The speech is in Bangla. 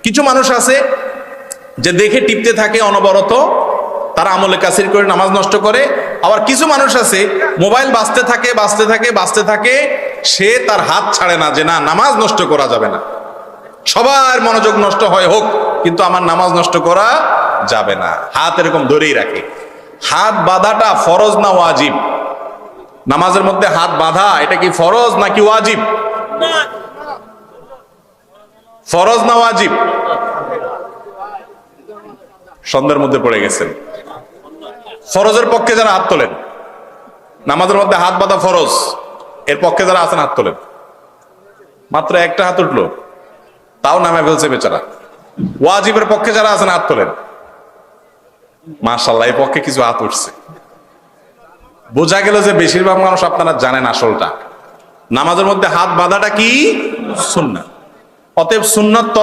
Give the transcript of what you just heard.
কিছু মানুষ আছে যে দেখে টিপতে থাকে অনবরত, তারা আমলে কাসির করে নামাজ নষ্ট করে। আবার কিছু মানুষ আছে মোবাইল বাজতে থাকে বাজতে থাকে বাজতে থাকে, সে তার হাত ছাড়ে না যে না, নামাজ নষ্ট করা যাবে না। সবার মনোযোগ নষ্ট হয় হোক, কিন্তু আমার নামাজ নষ্ট করা যাবে না। হাত এরকম ধরেই রাখে। হাত বাঁধাটা ফরজ না ওয়াজিব? নামাজের মধ্যে হাত বাঁধা এটা কি ফরজ নাকি ওয়াজিব? ফরজ না ওয়াজিব? সন্দেহের মধ্যে পড়ে গেছেন। ফরজের পক্ষে যারা হাত তোলেন, নামাজের মধ্যে হাত বাঁধা ফরজ, এর পক্ষে যারা আছেন হাত তোলেন। মাত্র একটা হাত উঠলো, তাও নামে ফেলছে বেচারা। ওয়াজিবের পক্ষে যারা আছেন হাত তোলেন। মাশাআল্লাহ, এই পক্ষে কিছু হাত উঠছে। বোঝা গেল যে বেশিরভাগ মানুষ আপনারা জানেন আসলটা। নামাজের মধ্যে হাত বাঁধাটা কি সুন্নাত। অতএব সুন্নাত